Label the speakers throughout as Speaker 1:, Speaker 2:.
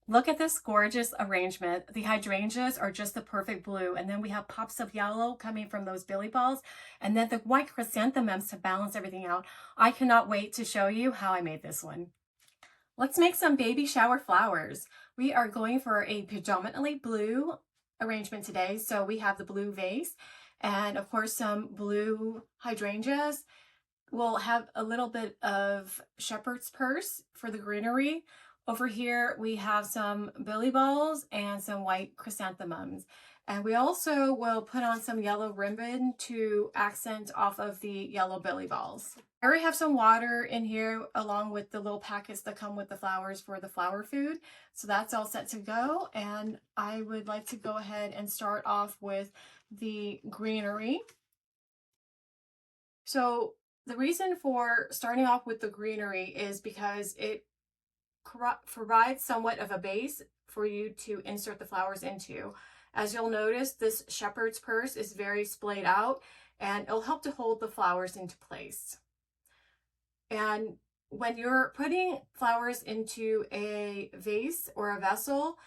Speaker 1: Look at this gorgeous arrangement. The hydrangeas are just the perfect blue. And then we have pops of yellow coming from those billy balls. And then the white chrysanthemums to balance everything out. I cannot wait to show you how I made this one. Let's make some baby shower flowers. We are going for a predominantly blue arrangement today. So we have the blue vase and of course some blue hydrangeas. We'll have a little bit of shepherd's purse for the greenery. Over here we have some billy balls and some white chrysanthemums. And we also will put on some yellow ribbon to accent off of the yellow billy balls. I already have some water in here along with the little packets that come with the flowers for the flower food. So that's all set to go. And I would like to go ahead and start off with the greenery. So the reason for starting off with the greenery is because it provides somewhat of a base for you to insert the flowers into. As you'll notice, this shepherd's purse is very splayed out and it'll help to hold the flowers into place. And when you're putting flowers into a vase or a vessel,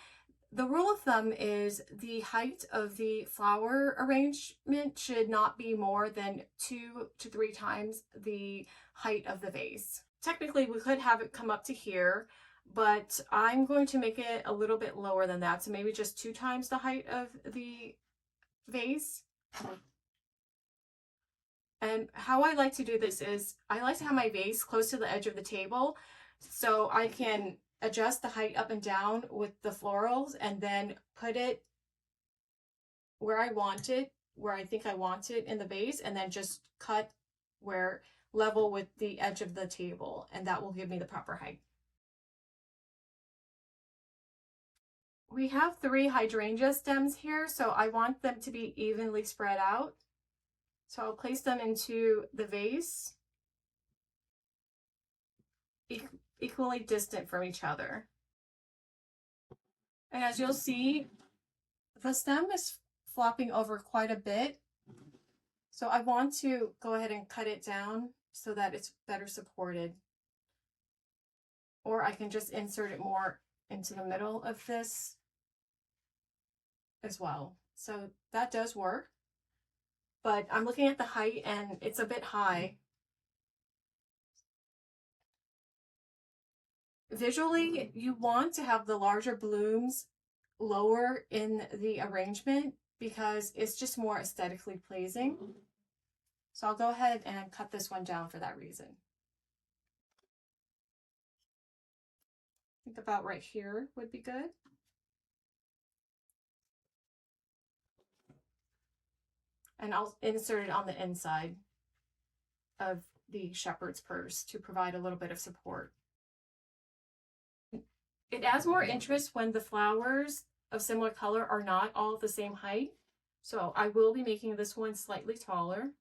Speaker 1: the rule of thumb is the height of the flower arrangement should not be more than 2 to 3 times the height of the vase. Technically, we could have it come up to here, but I'm going to make it a little bit lower than that. So maybe just 2 times the height of the vase. And how I like to do this is I like to have my vase close to the edge of the table so I can adjust the height up and down with the florals and then put it where I want it, where I think I want it in the vase, and then just cut where level with the edge of the table, and that will give me the proper height. We have 3 hydrangea stems here, so I want them to be evenly spread out. So I'll place them into the vase, equally distant from each other. And as you'll see, the stem is flopping over quite a bit. So I want to go ahead and cut it down so that it's better supported. Or I can just insert it more into the middle of this as well. So that does work. But I'm looking at the height and it's a bit high. Visually, you want to have the larger blooms lower in the arrangement because it's just more aesthetically pleasing. So I'll go ahead and cut this one down for that reason. I think about right here would be good. And I'll insert it on the inside of the shepherd's purse to provide a little bit of support. It adds more interest when the flowers of similar color are not all the same height. So I will be making this one slightly taller.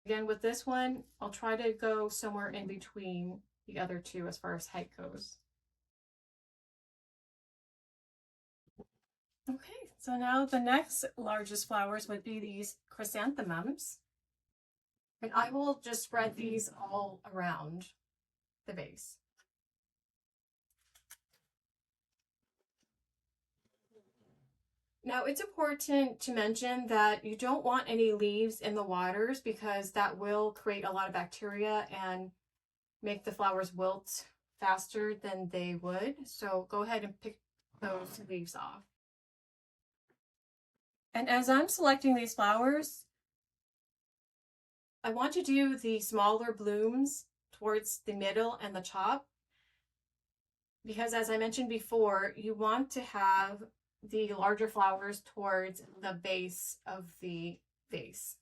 Speaker 1: Again, with this one, I'll try to go somewhere in between the other 2 as far as height goes. Okay, so now the next largest flowers would be these chrysanthemums. And I will just spread these all around the vase. Now it's important to mention that you don't want any leaves in the waters because that will create a lot of bacteria and make the flowers wilt faster than they would. So go ahead and pick those leaves off. And as I'm selecting these flowers, I want to do the smaller blooms towards the middle and the top because as I mentioned before, you want to have the larger flowers towards the base of the vase.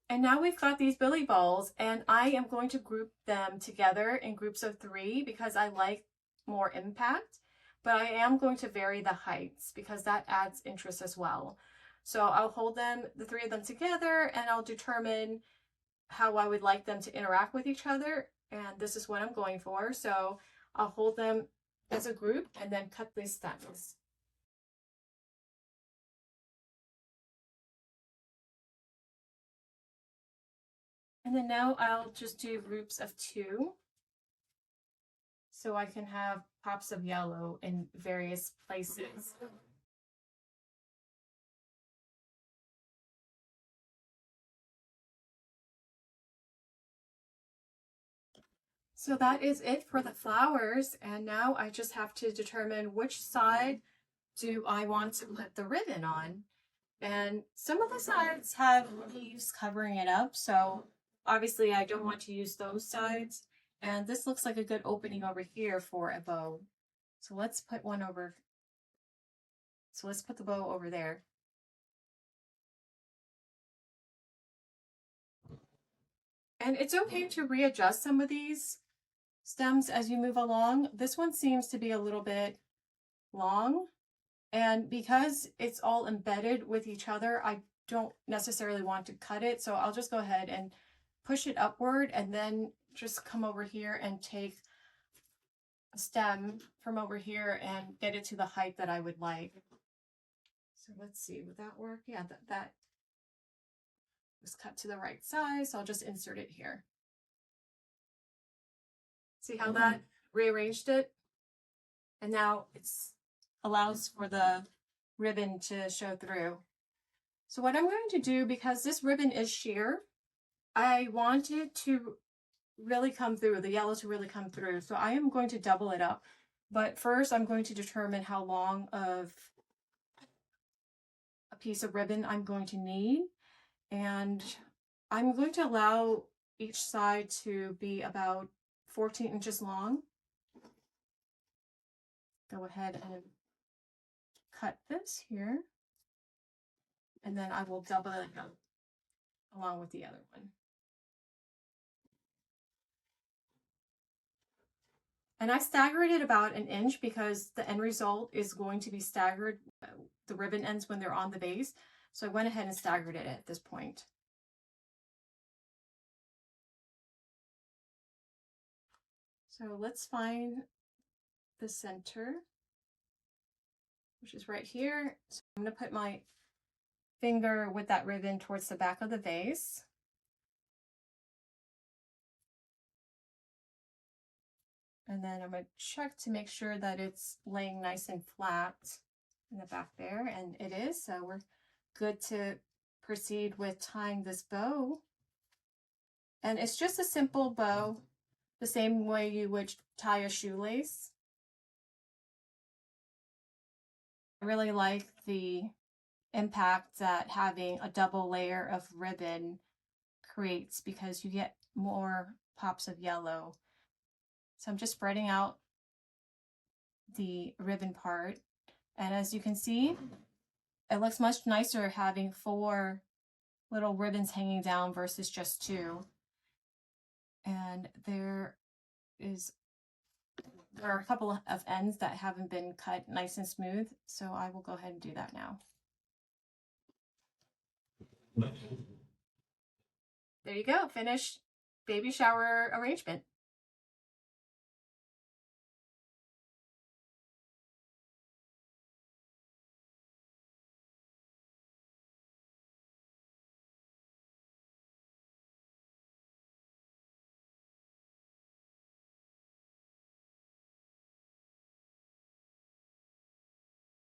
Speaker 1: And now we've got these billy balls and I am going to group them together in groups of 3 because I like more impact, but I am going to vary the heights because that adds interest as well. So I'll hold them, the 3 of them together, and I'll determine how I would like them to interact with each other. And this is what I'm going for. So I'll hold them as a group and then cut these stems. And then now I'll just do groups of 2 so I can have pops of yellow in various places. So that is it for the flowers, and now I just have to determine which side do I want to put the ribbon on. And some of the sides have leaves covering it up, so obviously I don't want to use those sides. And this looks like a good opening over here for a bow. So let's put one over. So let's put the bow over there. And it's okay to readjust some of these stems as you move along. This one seems to be a little bit long, and because it's all embedded with each other, I don't necessarily want to cut it, so I'll just go ahead and push it upward and then just come over here and take a stem from over here and get it to the height that I would like. So let's see, would that work? Yeah, that was cut to the right size, so I'll just insert it here. See how that rearranged it? And now it's allows for the ribbon to show through. So what I'm going to do, because this ribbon is sheer, I want it to really come through, the yellow to really come through. So I am going to double it up. But first I'm going to determine how long of a piece of ribbon I'm going to need. And I'm going to allow each side to be about 14 inches long. Go ahead and cut this here. And then I will double it up along with the other one. And I staggered it about 1 inch because the end result is going to be staggered, the ribbon ends when they're on the base. So I went ahead and staggered it at this point. So let's find the center, which is right here. So I'm going to put my finger with that ribbon towards the back of the vase. And then I'm going to check to make sure that it's laying nice and flat in the back there. And it is, so we're good to proceed with tying this bow. And it's just a simple bow, the same way you would tie a shoelace. I really like the impact that having a double layer of ribbon creates because you get more pops of yellow. So I'm just spreading out the ribbon part. And as you can see, it looks much nicer having 4 little ribbons hanging down versus just 2. And there are a couple of ends that haven't been cut nice and smooth, so I will go ahead and do that now. There you go, finished baby shower arrangement.